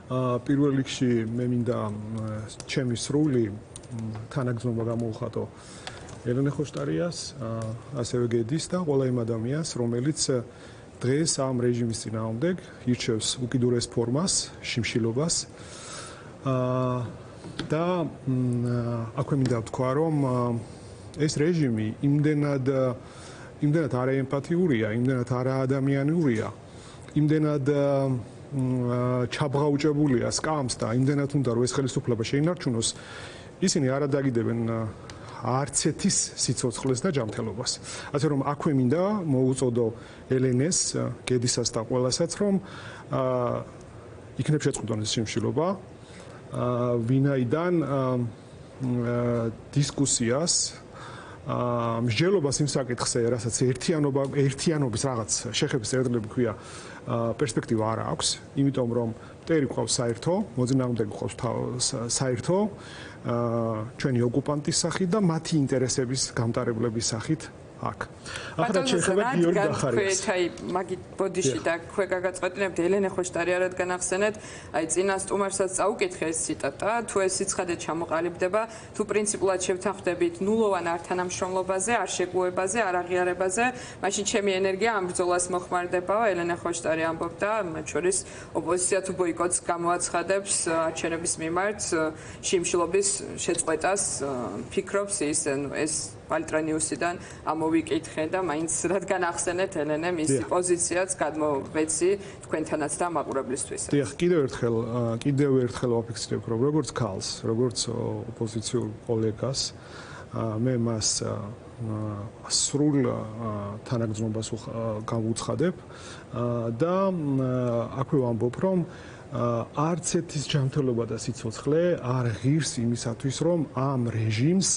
პირველ რიგში მე მინდა ჩემი სრული თანაგრძნობა გამოუხატო ელენე ხოშტარიას, ასევე გედის და ყველა იმ ადამიანს, რომელიც დღეს ამ რეჟიმის წინააღმდეგ ირჩევს უკიდურეს ფორმას, შიმშილობას. და აქვე მინდა ვთქვა, რომ ეს რეჟიმი იმდენად არაემპათიურია, იმდენად არაადამიანურია, იმდენად ჩაბღაუჭებულია სკამს და იმდენად უნდა რომ ეს ხელისუფლება შეინარჩუნოს, ისინი არ ადაგიდებენ არც ერთის სიცოცხლეს და ჯანმრთელობას. ასე რომ აქვე მინდა მოუწოდო ელენეს, გედისას და ყველასაც, რომ იქნებ შეწყვიტონ ეს შიმშილობა, ვინაიდან დისკუსიას მსჯელობას იმ საკითხზე, რასაც ერთიანობის რაღაც შეხების წერტილები ქვია, პერსპექტივა არ აქვს, იმიტომ რომ მტერი ყავს საერთო, მოწინააღმდეგე ყავს საერთო, ჩვენი ოკუპანტის სახით და მათი ინტერესების გამტარებლების სახით აქ. ახლა შეიძლება გიორგი გახარიას. მაგით ბოდიში და ქვე გაგაწყვეტინებთ ელენე ხოშტარია, რადგან ახსენეთ, აი წინა სტუმარსაც წაუკითხე ეს ციტატა, თუ ეს სიცხადე ჩამოყალიბდება, თუ პრინციპულად შევთანხმდებით ნულოვან არ თანამშრომლობაზე, არ შეგუებაზე, არ აღიარებაზე, მაშინ ჩემი ენერგია ამ ბრძოლას მოხმარდებაო. ელენე ხოშტარი ამბობდა, მათ შორის ოპოზიცია თუ ბოიკოტს გამოაცხადებს არჩევნების მიმართ, შიმშილობის შეწყვეტას ფიქრობს ის, ეს პალიტრანიუსიდან ამოვიკითხე და მაინც რადგან ახსენეთ ელენე მისი პოზიციაც გადმოვეცი თქვენთანაც და მაყურებლისთვის. დიახ, კიდევ ერთხელ ვაფიქსირებ, რომ როგორც ქალს, როგორც ოპოზიციურ კოლეგას, მე მას სრულ თანაგრძნობას გავუცხადებ და აქვე ვამბობ, რომ არც ერთის ჯანმრთელობა და სიცოცხლე არ ღირს იმისათვის, რომ ამ რეჟიმს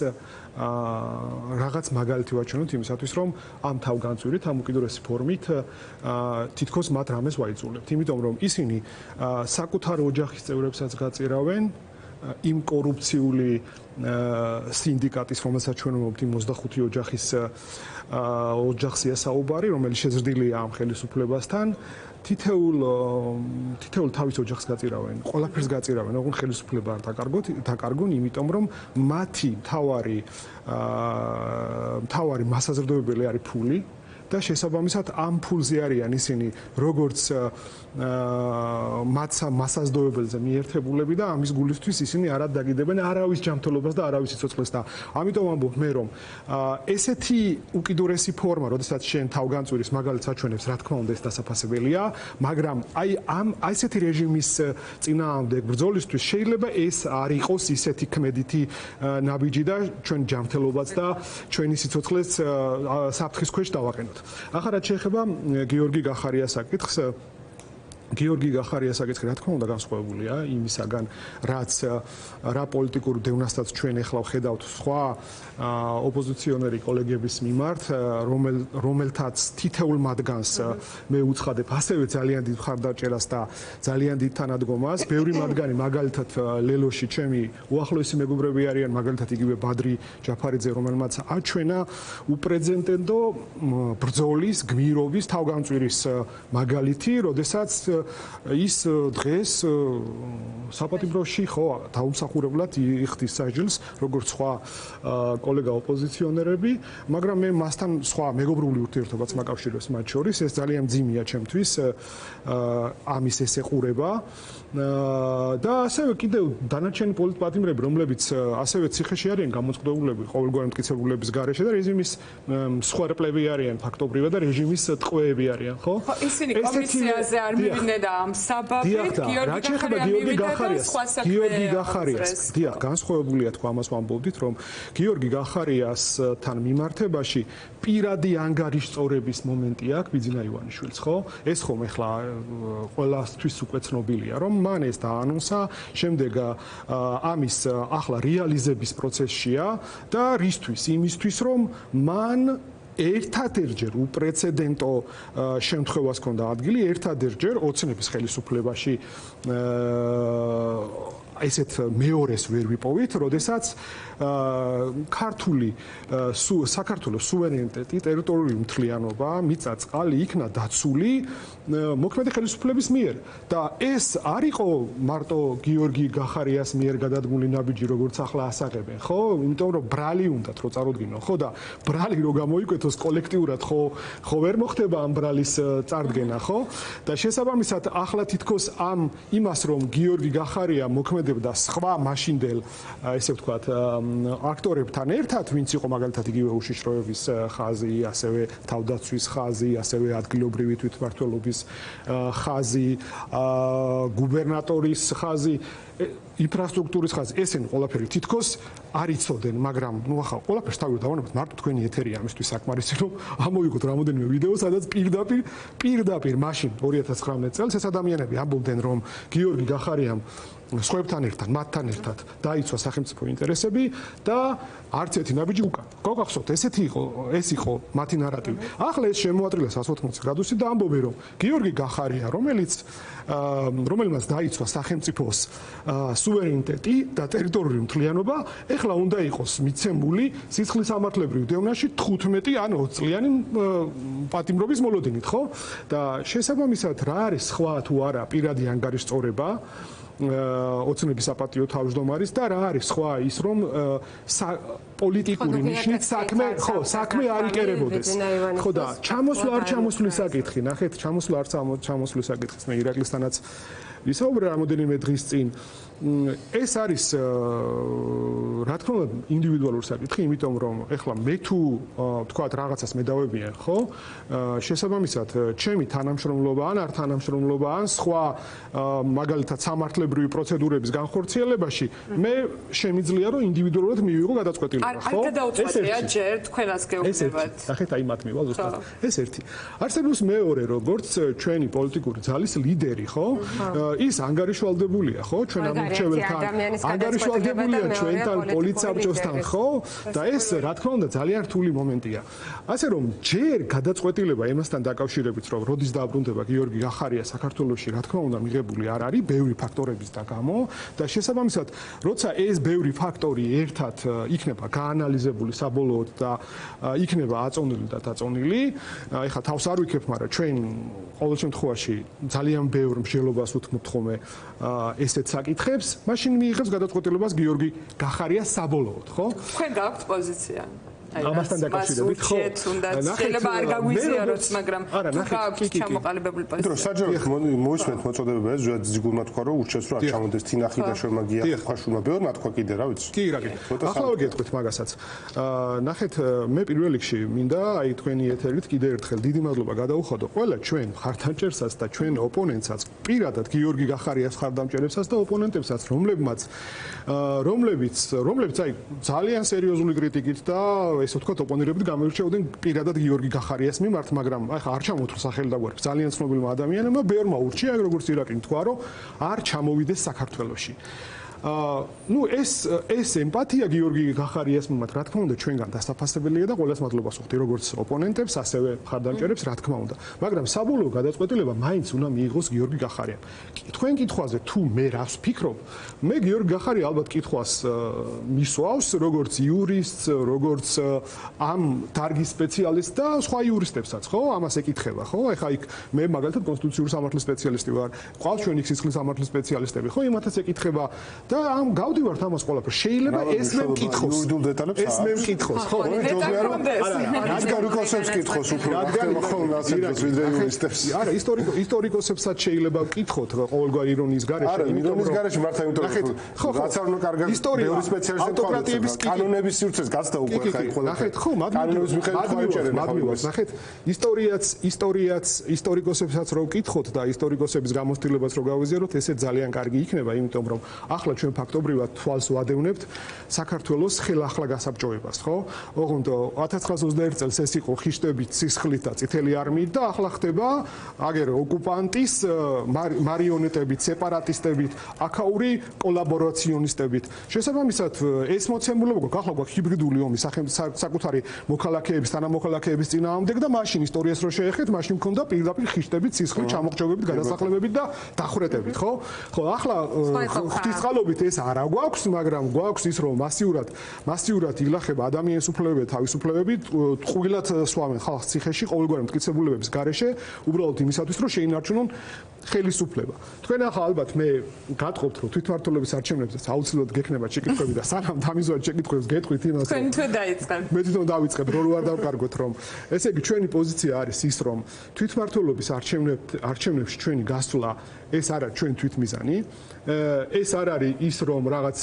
რაღაც მაგალითი ვაჩვენოთ იმისათვის, რომ ამ თავგანწირით, ამ უკიდურესი ფორმით თითქოს მათ რამეს ვაიძულებთ. იმიტომ რომ ისინი საკუთარ ოჯახის წევრებსაც გაწირავენ იმ კორუფციული სინდიკატის, რომელსაც ჩვენ ვამბობთ, 25 ოჯახია საუბარი, რომელიც შეზრდილია ამ ხელისუფლებასთან. თითოეულ თავის ოჯახს გაწირავენ, ყველაფერს გაწირავენ, ოღონდ ხელისუფლება არ დაკარგონ, იმიტომ რომ მათი მთავარი მასაზრდოებელი არის ფული და შესაბამისად ამ ფულზე არიან ისინი როგორც მასაზრდოებელზე მიერთებულები და ამის გულისთვის ისინი არ ადაგიდებენ არავის ჯანმრთელობას და არავის სიცოცხლეს და ამიტომ ვამბობ მე რომ ესეთი უკიდურესი ფორმა, როდესაც შენ თავგანწირის მაგალითს აჩვენებს, რა თქმა უნდა ეს დასაფასებელია, მაგრამ აი ესეთი რეჟიმის წინააღმდეგ ბრძოლისთვის შეიძლება ეს არ იყოს ისეთი ქმედითი ნაბიჯი და ჩვენ ჯანმრთელობაც და ჩვენი სიცოცხლეს საფრთხის ქვეშ დავაყენოთ. ახლა რაც შეეხება გიორგი გახარიას საკითხს, გიორგი გახარიას საკითხი რა თქმა უნდა განსხვავებულია იმისაგან, რაც რა პოლიტიკურ დევნასაც ჩვენ ახლა ვხედავთ სხვა ოპოზიციონერი კოლეგების მიმართ, რომელთაც თითოეულ მათგანს მე უცხადებ ასევე ძალიან დიდ მხარდაჭერას და ძალიან დიდ თანადგომას. ბევრი მათგანი მაგალითად ლელოში ჩემი უახლოესი მეგობრები არიან, მაგალითად იგივე ბადრი ჯაფარიძე, რომელმაც აჩვენა უპრეცედენტო ბრძოლის, გმირობის, თავგანწირის მაგალითი, როდესაც ის დღეს საპატიმროში ხო დაუმსახურებლად იხდის საჯილს, როგორც სხვა კოლეგა ოპოზიციონერები, მაგრამ მე მასთან სხვა მეგობრული ურთიერთობაც მაკავშირებს მათ შორის, ეს ძალიან მძიმეა ჩემთვის ამის ეს ეყურება და ასევე კიდევ დანარჩენი პოლიტპატიმრები, რომლებიც ასევე ციხეში არიან გამოწყობილები ყოველგვარი მტკიცებულების გარეშე და რეჟიმის მსხვერპლები არიან ფაქტობრივად და რეჟიმის ტყვეები არიან, ხო? ისინი კომისიაზე არ მივიდნენ და ამ საბაბით გიორგი გახარიას, დიახ, განსხვავებულია თქვა ამას ვამბობდით, რომ გიორგი გახარიასთან მიმართებაში პირადი ანგარიშწორების მომენტი აქვს ბიძინა ივანიშვილს, ხო? ეს ხომ ახლა ყველასთვის უკვე ცნობილია, რომ მან ეს დაანონსა, შემდეგ ამის ახლა რეალიზების პროცესშია და რისთვის? იმისთვის, რომ მან ერთადერთჯერ უპრეცედენტო შემთხვევას ჰქონდა ადგილი, ერთადერთჯერ ოცნების ხელისუფლებაში ესეთ მეორეს ვერ ვიპოვით, როდესაც ქართული საქართველოს სუვერენიტეტი, ტერიტორიული მთლიანობა, მიწა-წყალი იქნა დაცული მოქმედი ხელისუფლების მიერ და ეს არ იყო მარტო გიორგი გახარიას მიერ გადადგმული ნაბიჯი, როგორც ახლა ასაღებენ, ხო? იმიტომ რომ ბრალი უნდათ რო წარუდგინონ, ხო და ბრალი რო გამოიკვეთოს კოლექტიურად, ხო ვერ მოხდება ამ ბრალის წარდგენა, ხო? და შესაბამისად ახლა თითქოს ამ იმას რომ გიორგი გახარია მოქმედებდა სხვა მაშინდელ, ესე ვთქვათ, აქტორებთან ერთად, ვინც იყო მაგალითად იგივე უშიშროების ხაზი, ასევე თავდაცვის ხაზი, ასევე ადგილობრივი თვითმმართველობის ხაზი, გუბერნატორის ხაზი, ინფრასტრუქტურის ხაზი, ესენი ყველაფერი თითქოს არ იცოდნენ, მაგრამ ნუ ახლა ყველაფერს თავი დავანებოთ, მარტო თქვენი ეთერი ამისთვის საკმარისი რომ ამოვიღოთ რამოდენიმე ვიდეო, სადაც პირდაპირ მაშინ 2019 წელს ეს ადამიანები ამბობდნენ, რომ გიორგი გახარიამ სხვებთან ერთად, მათთან ერთად დაიცვა სახელმწიფო ინტერესები და არც ერთი ნაბიჯი უკან. გოგახსოვთ, ეს იყო მათი ნარატივი. ახლა ეს შემოატრიალეს 180 გრადუსით და ამბობენ, რომ გიორგი გახარია, რომელმაც დაიცვა სახელმწიფოს სუვერენიტეტი და ტერიტორიული მთლიანობა, ეხლა უნდა იყოს მიცემული სისხლისამართლებრივ დევნაში 15 ან 20 წლიანი პატიმრობის მოლოდინით, ხო? და შესაბამისად რა არის სხვა თუ არა პირადი ანგარიშწორება ოცნების საპატიო თავმჯდომარის და რა არის სხვა ის რომ პოლიტიკური ნიშნით საქმე არ იკერებოდეს. ხო და ჩამოსვლა არ ჩამოსვლის საკითხი, ნახეთ, ჩამოსვლა არ ჩამოსვლის საკითხი. მე ირაკლისთანაც ვისაუბრე რამოდენიმე დღის წინ. ეს არის რა თქმა უნდა ინდივიდუალური საკითხი, იმიტომ რომ ეხლა მე თუ ვთქვათ რაღაცას მედავებიან, ხო? შესაბამისად, ჩემი თანამშრომლობა ან არ თანამშრომლობა ან სხვა მაგალითად სამართლებრივი პროცედურების განხორციელებაში მე შემიძლია რომ ინდივიდუალურად მივიღო გადაწყვეტილება, ხო? არ გადაუწყვეტია ჯერ თქვენას გეუბნებათ. ნახეთ, აი მათ მივალ ზუსტად. ეს ერთი. არსებობს მეორე, როგორც ჩვენი პოლიტიკური ძალის ლიდერი, ხო? ის ანგარიშვალდებულია, ხო? ჩვენ ამორჩეველთან ანგარიშვალდებულია ჩვენთან პოლიცსაბჭოსთან, ხო? და ეს რა თქმა უნდა ძალიან რთული მომენტია. ასე რომ ჯერ გადაწყვეტილება იმასთან დაკავშირებით, რომ როდის დააბრუნდება გიორგი გახარია საქართველოში, რა თქმა უნდა მიღებული არ არის ბევრი ფაქტორების და გამო და შესაბამისად, როცა ეს ბევრი ფაქტორი ერთად იქნება გაანალიზებული საბოლოოდ და იქნება აწონილი და დაწონილი, ეხლა თავს არ ვიქებ, მაგრამ ჩვენ ყოველ შემთხვევაში ძალიან ბევრ მსჯელობას უთმობთ ხოლმე ესეთ საკითხებს, მაშინ მიიღებს გადაწყვეტილებას გიორგი გახარია საბოლოოდ, ხო? თქვენ გაქვთ პოზიცია? ამასთან დაკავშირებით, ხო? შეიძლება არ გაგვიზიაროთ, მაგრამ თუ გაქვთ ჩამოყალიბებული პოზიცია. საჯაროდ მოისმენთ მოწოდებება ეს ძიგულმა თქვა რომ ურჩევს რომ არ ჩამოდეს თინახი და შორმაგია ხაშუმა ბევრმა თქვა კიდე რა ვიცი. კი, რა გეტყვით. ახლა გეტყვით მაგასაც. ნახეთ, მე პირველ რიგში მინდა აი თქვენი ეთერით კიდე ერთხელ დიდი მადლობა გადაუხადო ყველა ჩვენ მხარდამჭერსაც და ჩვენ ოპონენტსაც, პირადად გიორგი გახარიას მხარდამჭერებსაც და ოპონენტებსაც, რომლებიც აი ძალიან სერიოზული კრიტიკით და ესე ვთქვათ, ოპონირებით გამოირჩეოდნენ პირადად გიორგი გახარიას მიმართ, მაგრამ ახლა არ ჩამოთვლა სახელი და გვერდით ძალიან ცნობილმა ადამიანებმა, ბევრმა ურჩია, როგორც ირაკლი თქვა, რომ არ ჩამოვიდეს საქართველოში. ну ეს ემპათია გიორგი გახარიას მიმართ, რა თქმა უნდა, ჩვენგან დასაფასებელია და ყველას მადლობას ვუხდი, როგორც ოპონენტებს, ასევე მხარდამჭერებს, რა თქმა უნდა. მაგრამ საბოლოო გადაწყვეტილება მაინც უნდა მიიღოს გიორგი გახარიამ. თქვენ კითხვაზე თუ მე რას ვფიქრობ, მე გიორგი გახარია ალბათ კითხვას მისვავს, როგორც იურისტს, როგორც ამ დარგის სპეციალისტს და სხვა იურისტებსაც, ხო? ამას ეკითხება, ხო? ეხა იქ მე მაგალითად კონსტიტუციური სამართლის სპეციალისტი ვარ, ყავს ჩვენი სისხლის სამართლის სპეციალისტები, ხო? იმათაც ეკითხება და ამ გავდივართ ამას ყველაფერს. შეიძლება ეს მე მკითხოს. ეს მე მკითხოს, ხო? რადგან რუკოსებს კითხოს უფრო. რადგან ხოლმე ასეთს ვიდრე იურისტებს. არა, ისტორიკოსებსაც შეიძლება ვკითხოთ ყოველგვარ ირონიის გარეშე. არა, ირონიის გარეშე მართლა იმიტომ რომ რაც არ უნდა კარგად ბევრი სპეციალისტები ავტოკრატიების კანონების სივრცეს გასდა უკვე ხა იქ ყველა. ნახეთ, ხო, მადლობას. ნახეთ, ისტორიკოსებსაც რო ვკითხოთ და ისტორიკოსების გამოცდილებას რო გავიზიაროთ, ესე ძალიან კარგი იქნება, იმიტომ რომ ახლა ჩვენ ფაქტობრივად თვალს ვადევნებთ საქართველოს ხელახლა გასაბჭოებას, ხო? ოღონდ 1921 წელს ეს იყო ხიშტებით, სისხლით და წითელი არმიით და ახლა ხდება აგერ ოკუპანტის მარიონეტებით, სეპარატისტებით, აქაური კოლაბორაციონისტებით. შესაბამისად, ეს მოცემულობა გვაქვს, ახლა გვაქვს ჰიბრიდული ომი საკუთარი მოქალაქეების, თანამოქალაქეების წინააღმდეგ და მაშინ ისტორიას რო შეეხეთ, მაშინ მქონდა პირდაპირ ხიშტებით, სისხლით, ჩამოყჭობებით, გადასახლებებით და დახვრეტებით, ხო? ხო, ახლა ღვთისწყალობით რეალობით ეს არა გვაქვს, მაგრამ გვაქვს ის, რომ მასიურად ილახება ადამიანის უფლებები, თავისუფლებები, ტყუილად სვამენ ხალხს ციხეში ყოველგვარი მტკიცებულებების გარეშე, უბრალოდ იმისათვის, რომ შეინარჩუნონ ხელისუფლება. თქვენ ახლა ალბათ მე გატყობთ, რომ თვითმმართველობის არჩევნებზეც აუცილებლად გექნება შეკითხვები და სანამ დამიზვათ შეკითხვებს გეტყვით იმას, თქვენ თუ დაიწყებთ. მე თვითონ დავიწყებ, რო არ დავკარგოთ, რომ ესე იგი ჩვენი პოზიცია არის ის, რომ თვითმმართველობის არჩევნებში ჩვენი გასვლა ეს არ არის ჩვენ თვითმიზანი. ეს არ არის ის, რომ რაღაც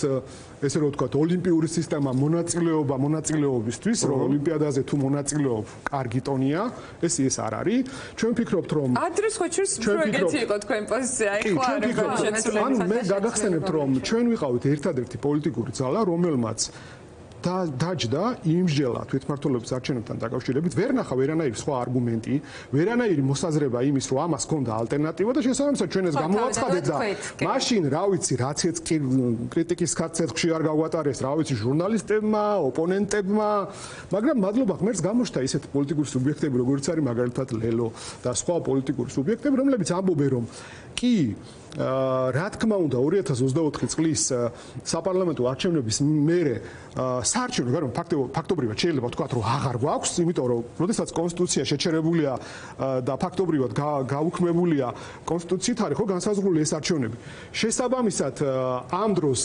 ესე რომ ვთქვათ, ოლიმპიური სისტემა მონაწილეობისთვის, რომ ოლიმპიადაზე თუ მონაწილეობ, კარგი ტონია, ეს არ არის. ჩვენ ვფიქრობთ, რომ ადრეს ხო პროექტი იყო თქვენ პოზიცია, ეხლა არ შეცვლილი. ანუ მე გაგახსენებთ, რომ ჩვენ ვიყავით ერთადერთი პოლიტიკური ძალა, რომელმაც დაჯდა იმსჯელა თვითმმართველობის არჩევნებთან დაკავშირებით, ვერ ნახა ვერანაირი სხვა არგუმენტი, ვერანაირი მოსაზრება იმის, რომ ამას ჰქონდა ალტერნატივა და შესაბამისად ჩვენ ეს გამოაცხადეთ და მაშინ, რა ვიცი, რაც კრიტიკის კაცეცხლში არ გავატარეს, რა ვიცი, ჟურნალისტებმა, ოპონენტებმა, მაგრამ მადლობა ღმერთს გამოჩნდა ისეთი პოლიტიკური სუბიექტები, როგორიც არის მაგალითად ლელო და სხვა პოლიტიკური სუბიექტები, რომლებიც ამბობენ, რომ კი რა თქმა უნდა 2024 წლის საპარლამენტო არჩევნების მერე საარჩევნო გარემო ფაქტობრივად შეიძლება ვთქვათ რომ აღარ გვაქვს, იმიტომ რომ როდესაც კონსტიტუცია შეჩერებულია და ფაქტობრივად გაუქმებულია კონსტიტუციით არის ხო განსაზღვრული ეს არჩევნები. შესაბამისად ამ დროს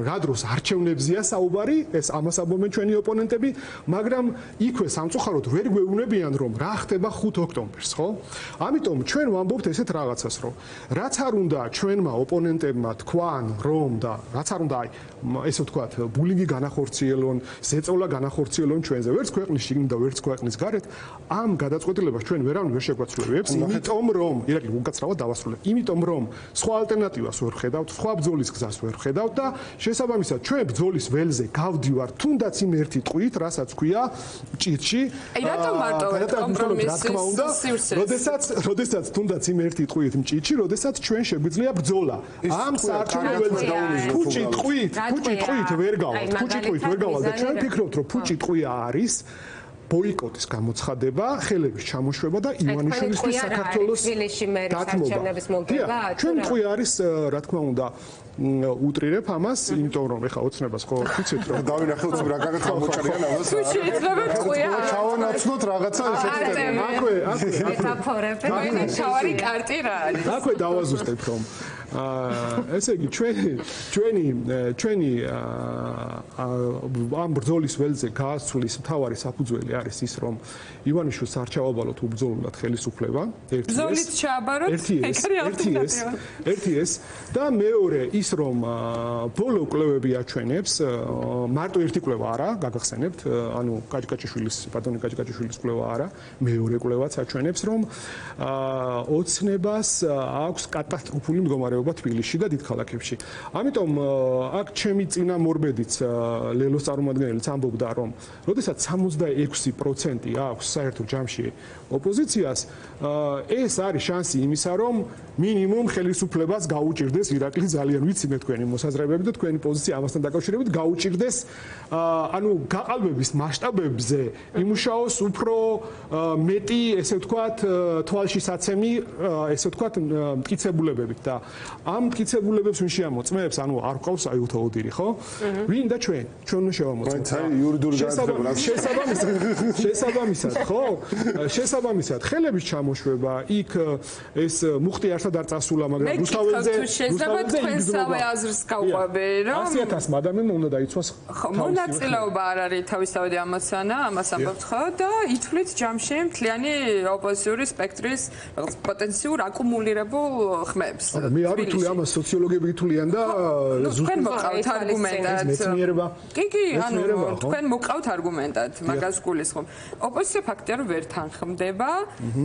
რა დროს არჩევნებზია საუბარი, ეს ამას ამბობენ ჩვენი ოპონენტები, მაგრამ იქვე სამწუხაროდ ვერ გვეუბნებიან რომ რა ხდება 5 ოქტომბერს, ხო? ამიტომ ჩვენ ვამბობთ ესეთ რაღაცას, რომ რაც არ უნდა ჩვენმა ოპონენტებმა თქვან რომ და რაც არ უნდა ესე ვთქვათ ბულინგი განახორციელონ, ზეწოლა განახორციელონ ჩვენზე, ვერც ქვეყნის შიგნით და ვერც ქვეყნის გარეთ, ამ გადაწყვეტილებას ჩვენ ვერავინ ვერ შეგვაცვლევებს, იმიტომ რომ ირაკლი უკაცრავად დავასრულებ, იმიტომ რომ სხვა ალტერნატივას ვერ ხედავთ, სხვა ბრძოლის გზას ვერ ხედავთ და შესაბამისად ჩვენ ბრძოლის ველზე გავდივართ თუნდაც იმ ერთი ტყვით, რასაც ქვია ჭირში. აი რატომ მარტო კომპრომისის როდესაც თუნდაც იმ ერთი ტყვით მჭირში, როდესაც ჩვენ შეგვიძლია ბრძოლა. ამ საარჩევნო ველზე ფუჭი ტყვით ვერ გავალთ და ჩვენ ვფიქრობთ, რომ ფუჭი ტყვია არის ბოიკოტის გამოცხადება, ხელების ჩამოშვება და ივანიშვილისთვის საქართველოს დათმობა. ჩვენ ტყვი არის, რა თქმა უნდა, უტრირებ ამას, იმიტომ რომ ეხა ოცნებას ხო ვიცით რომ დავინახე უცებ რა გაგაცხა მოჭრიან ამას. თუ შეიძლება ტყვია. ჩავანაცნოთ რაღაცა ესეთი. აქვე მეტაფორები. შავარი კარტი რა არის? აქვე დავაზუსტებ რომ ესე იგი ჩვენი ამ ბრძოლის ველზე გაასვლის მთავარი საფუძველი არის ის რომ ივანიშვილს არ ჩავაბალოთ უბრძოლულად ხელისუფლება ბრძოლით ჩააბაროთ ერთი ეს და მეორე ის რომ ბოლო კვლევები აჩვენებს მარტო ერთი კვლევა არა გაგახსენებთ ანუ პატონი კაჭკაჭიშვილის კვლევა არა მეორე კვლევაც აჩვენებს რომ ოცნებას აქვს კატასტროფული მდგომარეობა თბილისში და დიდ ქალაქებში. ამიტომ აქ ჩემი წინამორბედიც ლელოს წარმომადგენელიც ამბობდა რომ როდესაც 66% აქვს საერთო ჯამში ოპოზიციას ეს არის შანსი იმისა რომ მინიმუმ ხელისუფლებას გაუჭირდეს ირაკლი ძალიან ვიცი მე თქვენი მოსაზრებები და თქვენი პოზიცია ამასთან დაკავშირებით გაუჭირდეს ანუ გაყალბების მასშტაბებზე იმუშაოს უფრო მეტი ესე ვთქვათ თვალშისაცემი ესე ვთქვათ მტკიცებულებებით და ამ მტკიცებულებებს ვინ შეამოწმებს ანუ არ ყავს აი უთაოდირი ხო ვინ და ჩვენ უნდა შევამოწმოთ აი იურიდიული განათლება შესაბამისად ხო შესაბამისად ხელების ჩამოშვება იქ ეს მუხტი არსად არ წასულა მაგრამ რუსთაველზე შეიძლება თქვენსავე აზრს გავყვები რომ 100,000 ადამიანმა უნდა დაიცვას მონაწილეობა არ არის თავისთავადი ამოცანა ამას ამბობთ ხო და ითვლით ჯამში მთლიანი ოპოზიციური სპექტრის პოტენციურ აკუმულირებულ ხმებს მე არ ვთვლი ამას სოციოლოგები ითვლიან და თქვენ მოყავთ არგუმენტად მეცნიერება კი ანუ თქვენ მოყავთ არგუმენტად მაგას გულისხმობ ოპოზიცია ფაქტიურად ვერ თანხმდება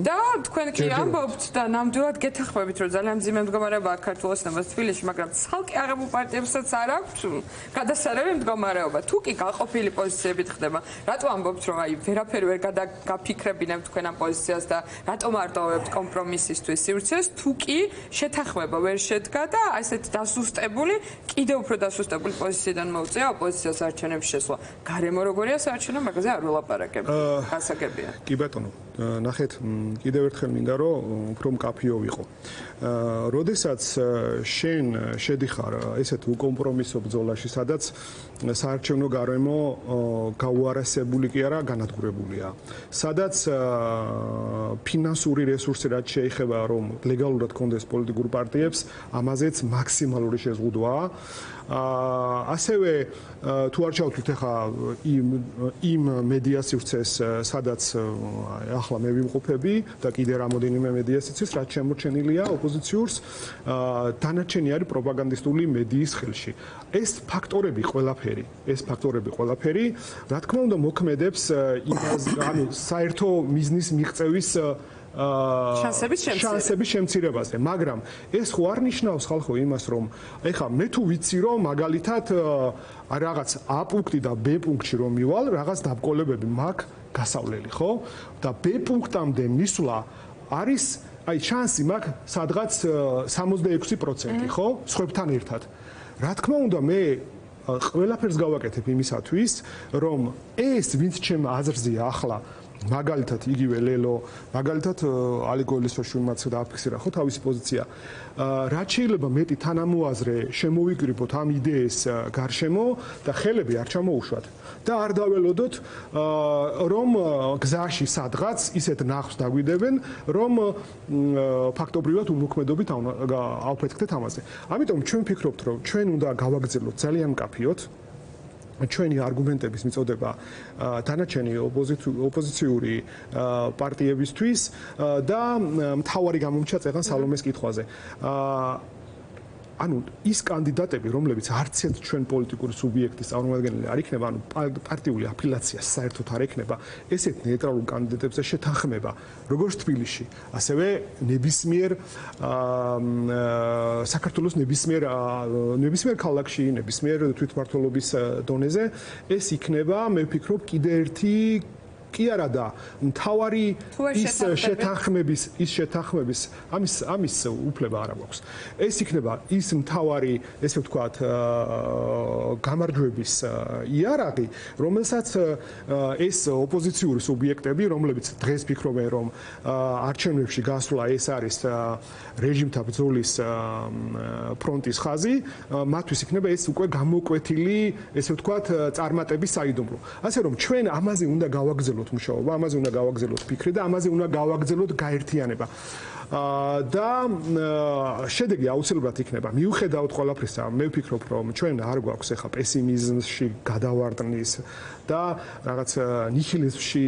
და თქვენ კი ამბობთ და ნამდვილად გეთანხმებით რომ ძალიან მძიმე მდგომარეობაა ქართულ ოცნებას თბილისში მაგრამ ცალკე აღებულ პარტიებსაც არ აქვს გადასარევი მდგომარეობა თუ კი გაყოფილი პოზიციებით ხდება რატო ამბობთ რომ აი ვერაფერი ვერ გაფიქრებინებთ თქვენ ამ პოზიციას და რატომ არ ტოვებთ კომპრომისისთვის სივრცეს თუ კი შეთანხმება ვერ შედგა და ასეთ დასუსტებული, კიდევ უფრო დასუსტებული პოზიციიდან მოუწია ოპოზიციას არჩევნებში შესვლა. გარემო როგორია საარჩევნო, მაგაზე არ ვილაპარაკებ. გასაგებია. კი ბატონო, ნახეთ, კიდევ ერთხელ მინდა რომ უფრო მკაფიო ვიყო. როდესაც შენ შედიხარ ესეთ უკომპრომისო ბრძოლაში, სადაც საარჩევნო გარემო გაუარესებული კი არა, განადგურებულია. სადაც ფინანსური რესურსი რაც შეეხება რომ ლეგალურად კონდეს პოლიტიკურ პარტიებს, ამაზეც მაქსიმალური შეზღუდვაა. ასევე თუ არ ჩავთვლით ახლა იმ მედია სივრცეს, სადაც ახლა მე ვიმყოფები და კიდე რამოდენიმე მედია სივრცეს, რაც შემორჩენილია ოპოზიციურს, დანარჩენი არის პროპაგანდისტული მედიის ხელში. ეს ფაქტორები ყველაფერი, რა თქმა უნდა, მოქმედებს იმას, ანუ საერთო მიზნის მიღწევის შანსების შემცირებაზე, მაგრამ ეს ხო არ ნიშნავს ხალხო იმას, რომ ეხა მე თუ ვიცი რომ მაგალითად რაღაც A პუნქტი და B პუნქტში რომ მივალ, რაღაც დაბრკოლებები მაქვს გასავლელი, ხო? და B პუნქტამდე მისვლა არის აი შანსი მაქვს სადღაც 66%, ხო? სხვებთან ერთად. რა თქმა უნდა, მე ყველაფერს გავაკეთებ იმისათვის, რომ ეს ვინც ჩემ აზრზეა ახლა მაგალითად იგივე ლელო, მაგალითად ალიგოელისოშვილმაც დააფიქსირა ხო თავისი პოზიცია. რაც შეიძლება მეტი თანამოაზრე შემოვიკრიბოთ ამ იდეის გარშემო და ხელები არ ჩამოუშვათ და არ დაველოდოთ რომ გზაში სადღაც ისეთ ნახს დაგვიდებენ, რომ ფაქტობრივად უმოქმედობით ავფეთქდეთ ამაზე. ამიტომ ჩვენ ვფიქრობთ, რომ ჩვენ უნდა გავაგრძელოთ ძალიან მკაფიოდ ჩვენი არგუმენტების მიწოდება დანარჩენი ოპოზიციური პარტიებისთვის და მთავარი გამომჩა წეღან სალომეს კითხვაზე. ანუ ის კანდიდატები, რომლებიც არც ერთ ჩვენ პოლიტიკური სუბიექტის წარმომადგენელი არ იქნება, ანუ პარტიული აფილაცია საერთოდ არ ექნება, ესეთ ნეიტრალურ კანდიდატებზე შეთანხმება, როგორც თბილისში, ასევე ნებისმიერ საქართველოს ნებისმიერ ქალაქში, ნებისმიერ თვითმმართველობის დონეზე, ეს იქნება, მე ვფიქრობ, კიდე ერთი კი არა და მთავარი ის შეთანხმების ამის უფლება არ აქვს. ეს იქნება ის მთავარი, ესე ვთქვათ, გამარჯვების იარაღი, რომელსაც ეს ოპოზიციური სუბიექტები, რომლებიც დღეს ფიქრობენ, რომ არჩევნებში გასვლა ეს არის რეჟიმთან ბრძოლის ფრონტის ხაზი, მათთვის იქნება ეს უკვე გამოკვეთილი, ესე ვთქვათ, წარმატების საიდუმლო. ასე რომ ჩვენ ამაზე უნდა გავაგრძელოთ მუშაობა, ამაზე უნდა გავაგრძელოთ ფიქრი და ამაზე უნდა გავაგრძელოთ გაერთიანება. და შედეგი აუცილებლად იქნება. მიუხედავად ყველაფრისა, მე ვფიქრობ, რომ ჩვენ არ გვაქვს ახლა პესიმიზმში გადავარდნის და რაღაც ნიჰილიზმში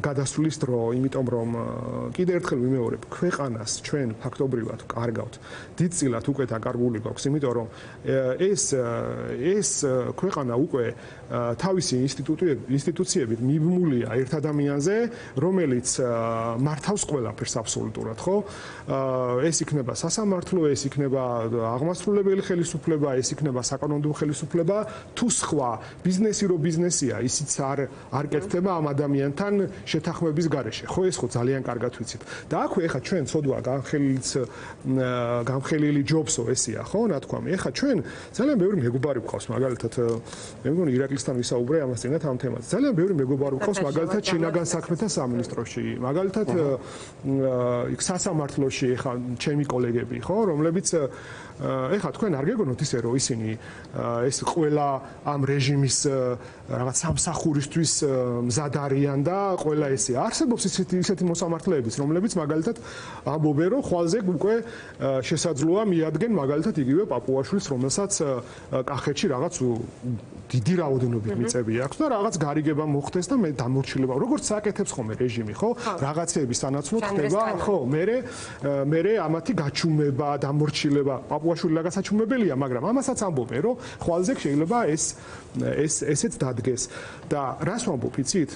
გადასვლის დრო, იმიტომ რომ კიდე ერთხელ ვიმეორებ, ქვეყანას ჩვენ ფაქტობრივად კარგავთ. დიდწილად უკვე დაკარგული გვაქვს, იმიტომ რომ ეს ქვეყანა უკვე თავისი ინსტიტუციებით მიბმულია ერთ ადამიანზე, რომელიც მართავს ყველაფერს აბსოლუტურად, ხო? ეს იქნება სასამართლო, ეს იქნება აღმასრულებელი ხელისუფლება, ეს იქნება საკანონმდებლო ხელისუფლება, თუ სხვა ბიზნესი რო ბიზნესია, ისიც არ კეთდება ამ ადამიანთან შეთანხმების გარეშე. ხო, ეს ხო ძალიან კარგად ვიცით. და აქვე ეხა ჩვენ ცოდვა გამხელილი ჯობსო ესია, ხო, ნათქვამი. ეხა ჩვენ ძალიან ბევრი მეგობარი გვყავს, მაგალითად, მე მგონი ირაკლისთან ვისაუბრე ამას წინათ ამ თემაზე. ძალიან ბევრი მეგობარი გვყავს, მაგალითად, შინაგან საქმეთა სამინისტროში, მაგალითად, იქ სასამართლოში ეხა ჩემი კოლეგები, ხო, რომლებიც ეხა თქვენ არ გეგონოთ ისე რომ ისინი ეს ყველა ამ რეჟიმის რაღაც სამსახურისთვის მზად არიან და ყველა ესე არსებობს ისეთი მოსამართლეებიც, რომლებიც მაგალითად ამბობენ რომ ხვალზე უკვე შესაძლოა მიადგენ მაგალითად იგივე პაპუაშვილს, რომელსაც კახეთში რაღაც დიდი რაოდენობით მიწები აქვს და რაღაც გარიგება მოხდეს და მე დამორჩილება. როგორც საკეთებს ხოლმე რეჟიმი, ხო? რაღაცეების სანაცვლოდ ხდება, ხო? მე ამათი გაჩუმება, დამორჩილება, პაპუაშვილი რაღაც საჩუმებელია, მაგრამ ამასაც ამბობენ, რომ ხვალზე შეიძლება ესეც დადგეს. და რას ვამბობ, იცით?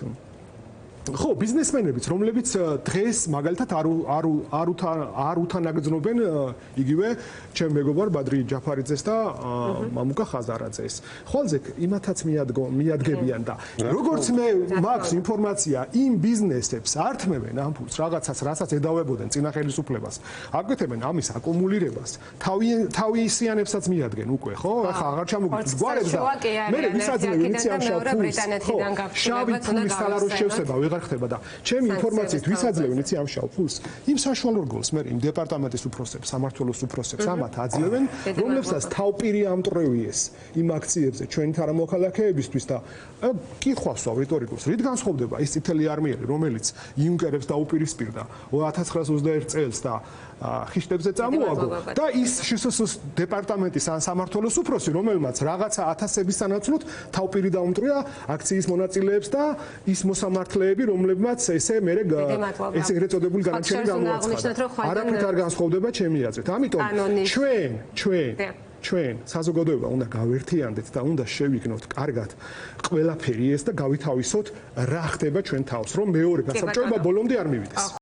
ხო, ბიზნესმენებიც, რომლებიც დღეს მაგალითად არ უთანაგრძნობენ იგივე ჩემ მეგობარ ბადრი ჯაფარიძეს და მამუკა ხაზარაძეს. ხვალზე იმათაც მიადგებიან და როგორც მე მაქვს ინფორმაცია, იმ ბიზნესებს ართმევენ ამ ფულს, რაღაცას, რასაც ედავებოდნენ წინა ხელისუფლებას. აკეთებენ ამის აკუმულირებას. თავისიანებსაც მიადგენ უკვე, ხო? ახლა აღარ ჩამოგიწევს გვარებს და მე ვისაძლევ ინიციატივას ფულს. შავი ფულის სალაროს შევსება ვეღარ ხდება და ჩემი ინფორმაციით ვისაძლევენ იცი ამ შავ ფულს იმ საშუალო რგოლს მე იმ დეპარტამენტის უფროსებს სამმართველოს უფროსებს ამათ აძლევენ რომლებსაც თავპირი ამტრევიეს იმ აქციებზე ჩვენი თანამოქალაქეებისთვის და კითხვას ავტორიკულს რით განსხვავდება ის წითელი არმიერი რომელიც იუნკერებს დაუპირისპირდა 1921 წელს და ხიშტებზე წამოაგო და ის შსს დეპარტამენტის ან სამმართველოს უფროსი რომელმაც რაღაცა ათასების სანაცვლოდ თავპირი დაუმტრია აქციის მონაწილეებს და ის მოსამართლეები რომლებმაც ესე მე ეს ეგრეთ წოდებული განაჩენი გამოაცხადა. არაფრით არ განსხვავდება ჩემი აზრით. ამიტომ ჩვენ საზოგადოება უნდა გავერთიანდეთ და უნდა შევიგნოთ კარგად ყველაფერი ეს და გავითავისოთ რა ხდება ჩვენ თავს რომ მეორე გასაბჭოება ბოლომდე არ მივიდეს.